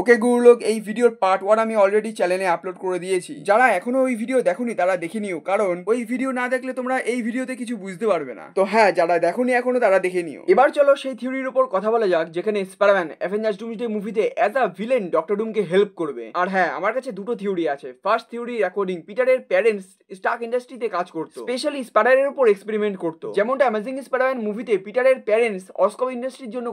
ওকে গুরুলোক, এই ভিডিওর পার্ট 1 আমি অলরেডি চ্যানেলে আপলোড করে দিয়েছি। যারা এখনো ওই ভিডিও দেখোনি তারা দেখে নিও, কারণ ওই ভিডিও না দেখলে তোমরা এই ভিডিওতে কিছু বুঝতে পারবে না। তো হ্যাঁ, যারা দেখোনি এখনো তারা দেখে নিও। এবার চলো সেই থিওরির উপর কথা বলা যাক যেখানে স্পাইডারম্যান অ্যাভেঞ্জার্স ডুমসডে মুভিতে অ্যাজ আ ভিলেন ডক্টর ডুমকে হেল্প করবে। আর হ্যাঁ, আমার কাছে দুটো থিওরি আছে। ফার্স্ট থিওরি অ্যাকর্ডিং পিটারের প্যারেন্টস স্টার্ক ইন্ডাস্ট্রিতে কাজ করতো, স্পেশালি স্পাইডারের উপর এক্সপেরিমেন্ট করতো, যেমনটা অ্যামেজিং স্পাইডারম্যান মুভিতে পিটারের প্যারেন্টস অসকপ ইন্ডাস্ট্রির জন্য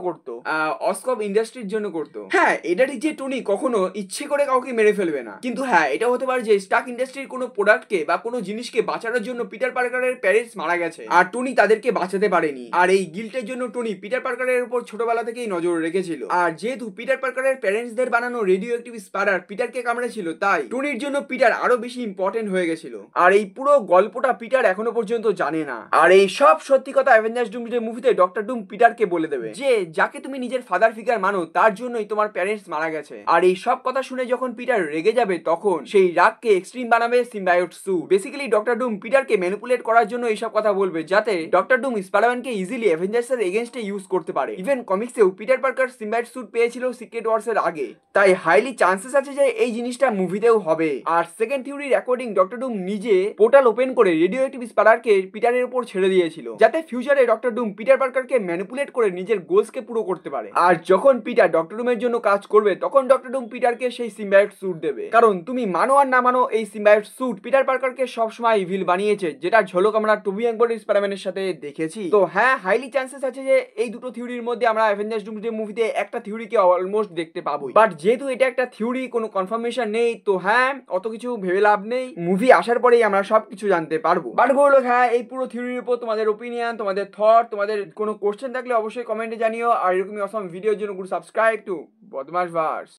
করতো। হ্যাঁ, এটা ঠিক যে টনি কখনো ইচ্ছে করে কাউকে মেরে ফেলবে না, কিন্তু হ্যাঁ এটা হতে পারে যে স্টার্ক ইন্ডাস্ট্রির কোনো প্রোডাক্টকে বা কোনো জিনিসকে বাঁচানোর জন্য পিটার পার্কারের প্যারেন্টস মারা গেছে আর টনি তাদেরকে বাঁচাতে পারেনি। আর এই গিল্টের জন্য টনি পিটার পার্কারের উপর ছোটবেলা থেকেই নজর রেখেছিল। আর যেহেতু পিটার পার্কারের প্যারেন্টসদের বানানো রেডিও অ্যাক্টিভ স্পাইডার পিটারকে কামড়েছিল, তাই টনির জন্য পিটার আরো বেশি ইম্পর্টেন্ট হয়ে গেছিল। আর এই পুরো গল্পটা পিটার এখনো পর্যন্ত জানে না। আর এই সব সত্যি কথা অ্যাভেঞ্জার্স ডুমসডে মুভিতে ডক্টর ডুম পিটারকে বলে দেবে যে যাকে তুমি নিজের ফাদার ফিগার মানো তার জন্যই তোমার প্যারেন্টস মারা গেছে। আর এই সব কথা শুনে যখন পিটার রেগে যাবে তখন সেই রাগকে এক্সট্রিম বানাবে সিম্বায়োট স্যুট। বেসিক্যালি ডক্টর ডুম পিটারকে ম্যানিপুলেট করার জন্য এইসব কথা বলবে যাতে ডক্টর ডুম স্পাইডারম্যানকে ইজিলি অ্যাভেঞ্জার্স এর এগেইনস্টে ইউজ করতে পারে। ইভেন কমিক্সেও পিটার পার্কার সিম্বায়োট স্যুট পেয়েছিল সিক্রেট ওয়ার্স এর আগে, তাই হাইলি চান্সেস আছে যে এই জিনিসটা মুভিতেও হবে। আর সেকেন্ড থিওরির অ্যাকর্ডিং ডক্টর ডুম নিজে পোর্টাল ওপেন করে রেডিও অ্যাক্টিভ স্পাইডারকে পিটারের উপর ছেড়ে দিয়েছিল যাতে ফিউচারে ডক্টর ডুম পিটার পার্কারকে ম্যানিপুলেট করে নিজের গোলসকে পুরো করতে পারে। আর যখন পিটার ডক্টর ডুমের জন্য কাজ করবে তখন ডক্টর ডুম পিটারকে সেই সিম্বায়োট স্যুট দেবে, কারণ তুমি মানো আর না মানো এই সিম্বায়োট স্যুট পিটার পার্কারকে সবসময় ইভিল বানিয়েছে, যেটা ঝলক আমরা টবি ম্যাগুয়ায়ার স্পাইডারম্যানের সাথে দেখেছি। তো হ্যাঁ, হাইলি চান্সেস আছে যে এই দুটো থিওরির মধ্যে আমরা অ্যাভেঞ্জার্স ডুমসডে মুভিতে একটা থিওরিকে অলমোস্ট দেখতে পাবো। বাট যেহেতু এটা একটা থিওরি, কোনো কনফার্মেশন নেই, তো হ্যাঁ অত কিছু ভেবে লাভ নেই। মুভি আসার পরেই আমরা সবকিছু জানতে পারবো। বাট বলো হ্যাঁ, এই পুরো থিওরির উপর তোমাদের ওপিনিয়ন, তোমাদের থট, তোমাদের কোনো কোশ্চেন থাকলে অবশ্যই কমেন্টে জানিও। আর এরকমই অসম ভিডিওর জন্য সাবস্ক্রাইব টু বদমাশ ভার্স।